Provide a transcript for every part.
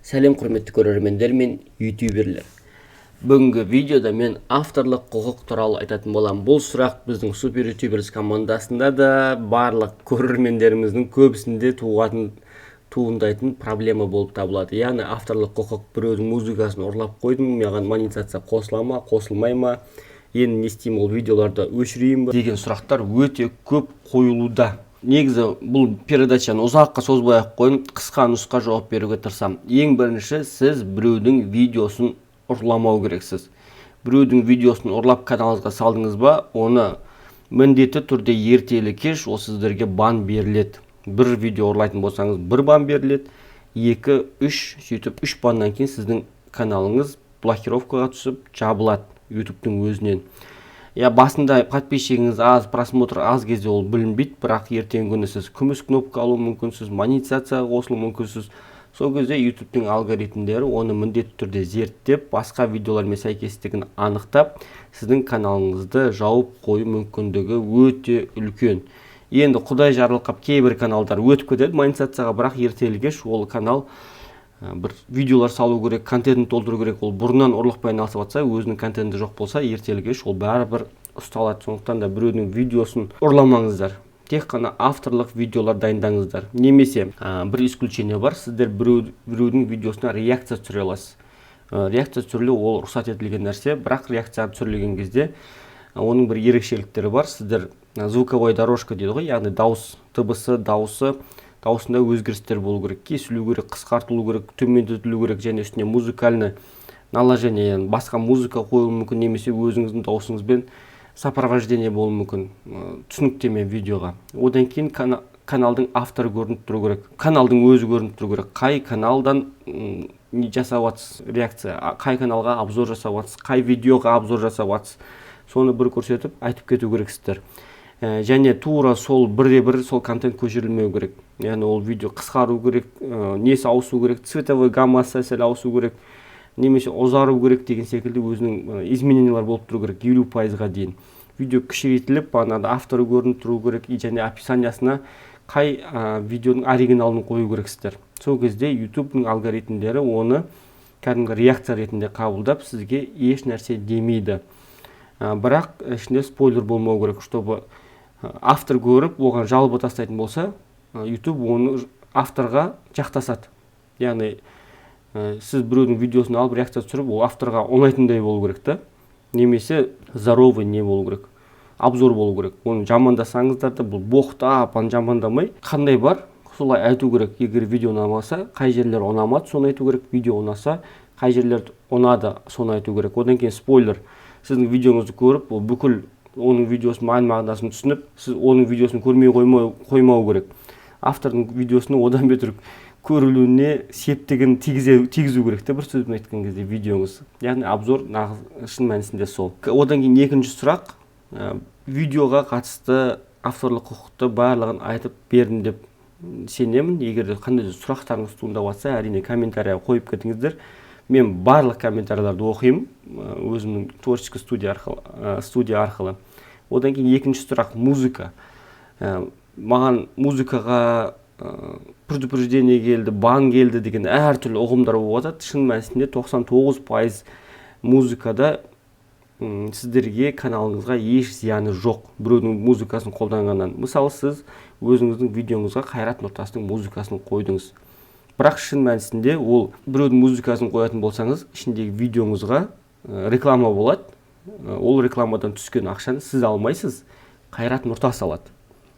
Сәлем құрметті көрермендер мен ютуберлер. Бүгінгі видеода мен авторлық құқық туралы айтатын боламын. Бұл сұрақ біздің супер ютуберс командасында да барлық көрермендеріміздің көбісінде туындайтын проблема болып табылады. Яғни авторлық құқық, біреудің музыкасын ұрлап қойдым, маған монетизация қосыла ма, қосылмай ма, енді не істеймін, ол видеоларды өшірейін ба деген сұрақтар өте көп қойылуда. Негізі бұл передачаны ұзаққа созбай ақ қойып, қысқа нұсқа жауап беруге тырысамын. Ең бірінші, сіз біреудің видеосын ұрламау керексіз. Біреудің видеосын ұрлап каналыңызға салдыңыз ба, оны міндетті түрде ертелі кеш ол сіздерге бан беріледі. Бір видео ұрлайтын болсаңыз, бір бан беріледі, 2, 3, сөйтіп 3 баннан кейін сіздің каналыңыз блокировкаға түсіп жабылады ютубтың өзінен. Басында подписчигіңіз аз, просмотр аз кезде ол білінбейді, бірақ ертеңгі күні сіз күміс кнопка алу мүмкінсіз, монетизацияға қосылу мүмкінсіз. Сол кезде ютубтың алгоритмдері оны міндетті түрде зерттеп, басқа видеолармен сәйкестігін анықтап, сіздің каналыңызды жауып қою мүмкіндігі өте үлкен. Енді құдай жарылқап кейбір каналдар өтіп кетеді монетизацияға, бірақ ертелі-кеш ол канал бір видеолар салу керек, контентін толтыру керек. Ол бұрыннан ұрлықпай айналысып жатса, өзінің контенті жоқ болса, ертелі-кеш ол бәрібір ұсталады. Сондықтан да біреудің видеосын ұрламаңыздар. Тек қана авторлық видеолар дайындаңыздар. Немесе бір исключение бар, сіздер біреудің видеосына реакция түсіре аласыз. Реакция түсірілу ол рұқсат етілген нәрсе, бірақ реакция түсірілген кезде оның бір ерекшеліктері бар. Сіздер звуковой дорожка дейді ғой, яғни дауыс, дыбысы, дауысында өзгерістер болу керек, кесілу керек, қысқартылу керек, төмендетілу керек, және үстіне музыкальный наложение, басқа музыка қойылуы мүмкін, немесе өзіңіздің дауысыңызбен сопровождение болуы мүмкін, түсініктеме видеоға. Одан кейін каналдың авторы көрініп тұру керек, каналдың өзі көрініп тұру керек, қай каналдан не жасап жатсыз реакция, қай каналға обзор жасап жатсыз, қай видеоға обзор жасап жатсыз, соны бір көрсетіп айтып кету керексіздер. Және тура сол бірде-бір сол контент көшірілмеу керек. Яғни ол видео қысқару керек, несі ауысу керек, цветовой гаммасы сәл ауысу керек, немесе ұзару керек деген секілді өзінің изменениялар болып тұру керек 50%-ға дейін. Видео кішірейтіліп, бағанағы авторы көрініп тұру керек, және описаниясына қай видеоның оригиналын қою керексіздер. Сол кезде ютубтың алгоритмдері оны кәдімгі реакция ретінде қабылдап, сізге еш нәрсе демейді. Бірақ ішінде спойлер болмау керек, чтобы автор көріп, оған жалоба тастайтын болса, YouTube оны авторға жақтасады. Яғни сіз біреудің видеосын алып реакция түсіріп, ол авторға оңайтындай болу керек та, немесе здоровый не болу керек, обзор болу керек. Оны жамандасаңыздар да, бұл боқтап, жамандамай, қандай бар, солай айту керек. Егер видео ұнамаса, қай жерлер ұнамады, соны айту керек. Видео ұнаса, қай жерлер ұнады, соны айту керек. Одан кейін спойлер. Сіздің видеоңызды көріп, ол бүкіл оның видеосын мағынасын түсініп, сіз оның видеосын көрмей қоймау керек. Автордың видеосының одан бетер көрілуіне септігін тигізу керек те, бір сөзбен айтқан кезде видеоңыз. Яғни обзор шын мәнісінде сол. Одан кейін екінші сұрақ, видеоға қатысты авторлық құқықты барлығын айтып бердім деп сенемін. Егер де қандай сұрақтарыңыз туындап жатса, әрине комментария қойып кетіңіздер. Мен барлық комментарийларды оқимын, өзімнің творческий студия арқылы. Одан кейін екінші сұрақ, музыка. Маған музыкаға предупреждение келді, бан келді деген әртүрлі ұғымдар болып жатады. Шын мәнісінде 99% музыкада сіздерге каналыңызға еш зияны жоқ, біреудің музыкасын қолданғаннан. Мысалы, сіз өзіңіздің видеоңызға Қайрат Нұртастың музыкасын қойдыңыз. Бірақ шын мәнісінде ол біреудің музыкасын қоятын болсаңыз, ішіндегі видеоңызға реклама болады. Ол рекламадан түскен ақшаны сіз алмайсыз, Қайрат Нұртас алады.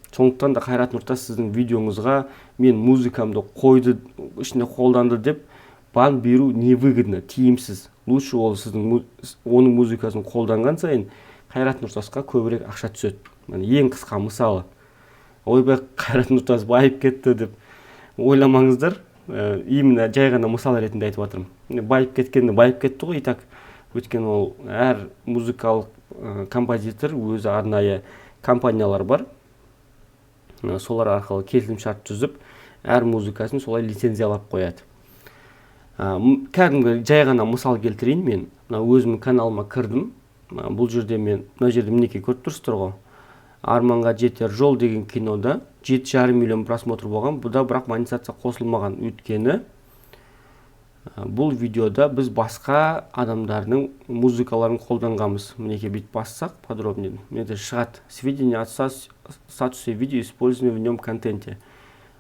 Сондықтан да Қайрат Нұртас сіздің видеоңызға мен музыкамды қойды, ішінде қолданды деп бан беру невыгодно, тиімсіз. Лучше ол сіздің оның музыкасын қолданған сайын Қайрат Нұртасқа көбірек ақша түседі. Ең қысқа мысалы. Ойбай, Қайрат Нұртас байып кетті деп ойламаңыздар. Именно жай ғана мысал ретінде айтып жатырмын. Байып кетті ғой, итак. Өткен ол әр музыкалық композитор өзі арнайы компаниялар бар. Солар арқылы келісімшарт түзіп, әр музыкасын солай лицензиялап қояды. Кәдімгі жай ғана мысал келтірейін, мен өзімнің каналыма кірдім. Бұл жерде мінекей көріп тұрсыздар ғой. Арманға жетер жол деген кинода 7,5 миллион просмотр болған. Бұда бірақ монетизация қосылмаған. Өйткені Бұл видеода біз басқа адамдардың музыкаларын қолданғанбыз. Мінекей бүйтіп бассақ подробнее. Міне шығады. Сведения о статусе видео, использовании в нем контенте.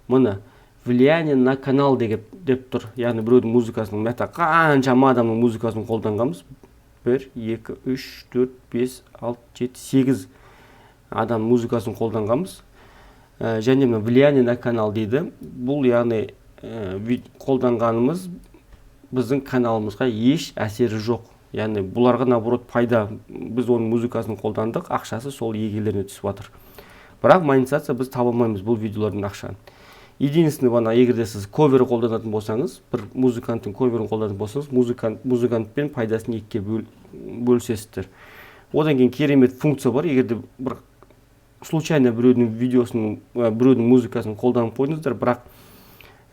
Мына влияние на канал деп тұр. Яғни біреудің музыкасының, мына қаншама адамның музыкасын қолданғанбыз. 1, 2, 3, 4, 5, 6, 7, 8 адам музыкасын қолданғанбыз. Және мына влияние на канал дейді. Бұл яғни қолданғанымыз біздің каналымызға еш әсері жоқ. Яғни бұларға наоборот пайда. Біз оның музыкасын қолдандық, ақшасы сол иегерлеріне түсіп жатыр. Бірақ монетизация біз таба алмаймыз бұл видеолардың ақшаны. Единственный, егер де сіз ковер қолданатын болсаңыз, бір музыканттың коверін қолданатын болсаңыз, музыкантпен пайдасын екіге бөлісесіздер. Одан кейін керемет функция бар. Егер де бір случайно біреудің видеосын, біреудің музыкасын қолданып қойдыңыздар, бірақ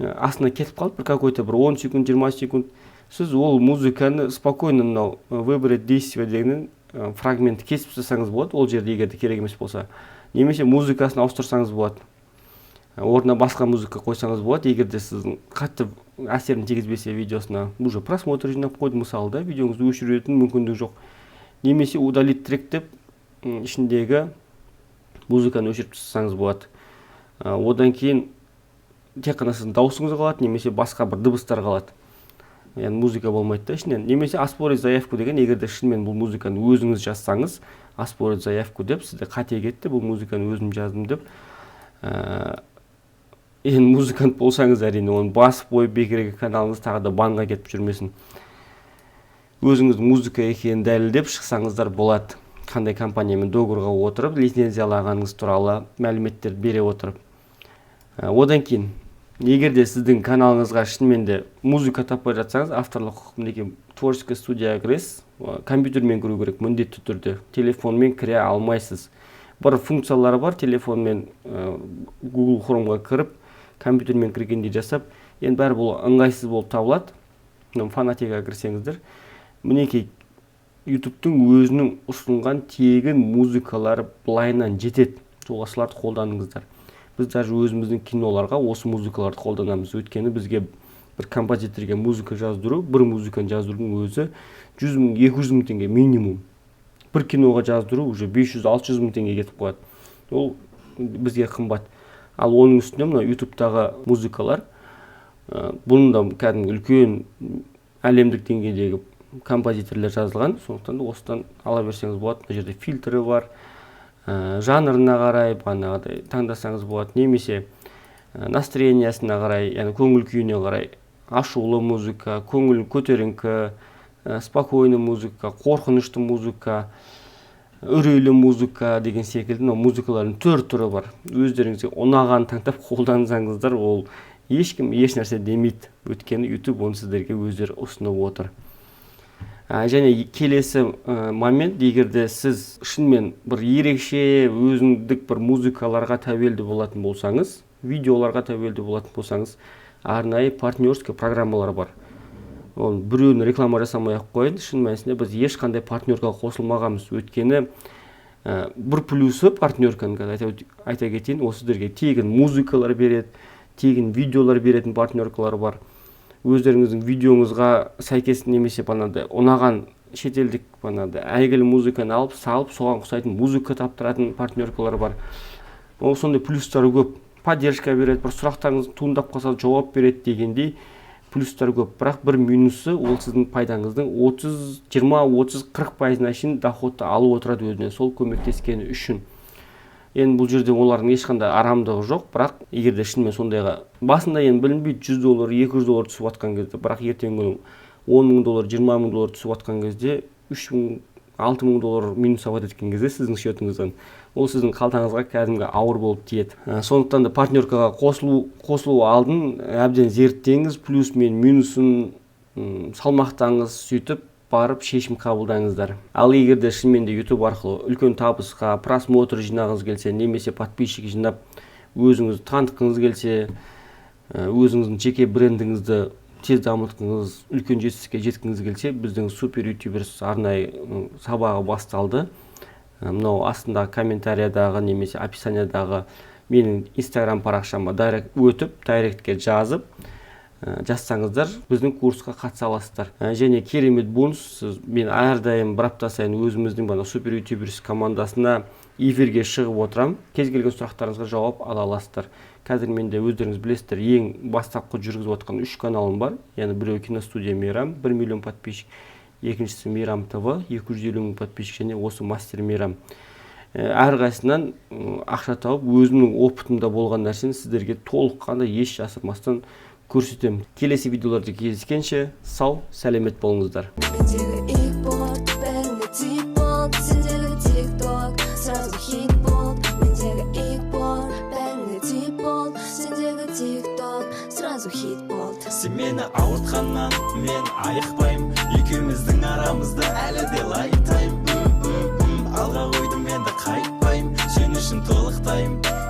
астына кетіп қалды бір какой-то бір 10 секунд, 20 секунд, сіз ол музыканы спокойно выбрать действие деген фрагмент кесіп тастасаңыз болады, ол жерде егер де керек емес болса. Немесе музыкасын ауыстырсаңыз болады. Орнына басқа музыка қойсаңыз болады, егер де сіздің қатты әсерін тигізбесе видеосына. Уже просмотр жинап қойды мысалы да, видеоңызды өшіретін мүмкіндік жоқ. Немесе удалить трек деп ішіндегі музыканы өшіріп тастасаңыз болады. Одан кейін тек қана сіздің дауысыңыз қалады, немесе басқа бір дыбыстар қалады. Яғни музыка болмайды да ішінен. Немесе оспорить заявку деген, егер де шынымен бұл музыканы өзіңіз жазсаңыз, оспорить заявку деп, сізде қате кетті, бұл музыканы өзім жаздым деп. Енді музыкант болсаңыз әрине, оны басып қойып бекерге каналыңыз тағы да банға кетіп жүрмесін. Өзіңіз музыка екенін дәлелдеп шықсаңыздар болады. Қандай компаниямен договорға отырып, лицензиялағаныңыз туралы мәліметтер бере отырып. Одан кейін, егер де сіздің каналыңызға шынымен де музыка таппай жатсаңыз, авторлық құқық мінекей творческая студияға кіресіз, компьютермен кіру керек міндетті түрде. Телефонмен кіре алмайсыз. Бір функциялары бар, телефонмен Google Chromeға кіріп, компьютермен кіргенде жасап, енді бәрі бұл ыңғайсыз болып табылады. Фанатикаға кірсеңіздер, мінекей YouTube'тың өзінің ұсынған тегін музыкалары былайынан жетеді. Соларды қолданыңыздар. Біз даже өзіміздің киноларға осы музыкаларды қолданамыз. Өйткені бізге бір композиторға музыка жаздыру, бір музыканы жаздырудың өзі 100 мың, 200 мың теңге минимум. Бір киноға жаздыру уже 500-600 мың теңге кетіп қояды. Ол бізге қымбат. Ал оның үстіне мына YouTube-тағы музыкалар, бұның да кәдімгі үлкен әлемдік деңгейдегі композиторлар жазылған, сондықтан да осыдан ала берсеңіз болады. Бұл жерде фильтрі бар, жанрына қарай таңдасаңыз болады, немесе настроениясына қарай, яғни көңіл күйіне қарай, ашулы музыка, көңіл көтеріңкі, спокойный музыка, қорқынышты музыка, үрейлі музыка деген секілді музыкалардың түрі бар. Өздеріңізге ұнаған таңдап қолдансаңыздар, ол ешкім еш нәрсе демейді. Өйткені YouTube оны сіздерге өздері ұсынып отыр. Және келесі момент, егер де сіз шынымен бір ерекше өзіндік бір музыкаларға тәуелді болатын болсаңыз, видеоларға тәуелді болатын болсаңыз, арнайы партнерский программалар бар. Ол біреуін реклама жасамай-ақ қойын, шын мәнісінде біз ешқандай партнерға қосылмағанбыз. Өйткені бір плюсы партнерканың айта кетейін, осы сіздерге тегін музыкалар береді, тегін видеолар беретін партнеркалар бар. Өздеріңіздің видеоңызға сәйкес немесе ұнаған шетелдік әйгілі музыканы алып, салып, соған ұқсайтын музыка таптыратын партнеркалар бар. Ол сондай плюстары көп. Поддержка береді, бір сұрақтарыңыз туындап қалса жауап береді дегендей плюстары көп. Бірақ бір минусы, ол сіздің пайдаңыздың 20-30-40%-на шейін доходты алып отырады өзіне, сол көмектескені үшін. Енді бұл жерде олардың ешқандай арамдығы жоқ, бірақ егер де шынымен сондайға басында енді білінбейді, $100, $200 түсіп жатқан кезде, бірақ ертеңгі күні $10,000, $20,000 түсіп жатқан кезде, $3,000, $6,000 минус ават еткен кезде сіздің счетыңыздан, ол сіздің қалтаңызға кәдімгі ауыр болып тиеді. Сондықтан да партнеркаға қосылу алдын әбден зерттеңіз, плюс мен минусын салмақтаңыз, сөйтіп барып шешім қабылдаңыздар. Ал егер де шынымен де YouTube арқылы үлкен табысқа, просмотр жинағыңыз келсе, немесе подписчик жинап, өзіңіз танытқыңыз келсе, өзіңіздің жеке брендіңізді тез дамытқыңыз, үлкен жетістікке жеткіңіз келсе, біздің супер ютуберс арнайы сабағы басталды. Мынау астындағы комментариядағы немесе описаниядағы менің Instagram парақшама өтіп, директке жазып, жазсаңыздар біздің курсқа қатыса аласыздар. Және керемет бонус, мен әрдайым бір апта сайын өзіміздің бана супер ютуберс командасына эфирге шығып отырам. Кез келген сұрақтарыңызға жауап ала аласыздар. Қазір менде өздеріңіз білесіздер, ең бастапқы жүргізіп отқан 3 каналым бар. Яғни біреу киностудия Мейрам, 1 миллион подписчик, екіншісі Мейрам ТВ, 250 мың подписчик, және осы мастер Мейрам. Әрқайсынан ақша тауып, өзімнің опытымда болған нәрсені сіздерге толыққанда еш жасырмастан көрсетемін. Келесі видеоларда кездескенше сау, сәлемет болыңыздар. Сен мені ауыртқаннан мен айықпайым, екеуміздің арамызда әлі де лайықтайым. Алға қойдым, енді қайтпайым, сен үшін толықтайым.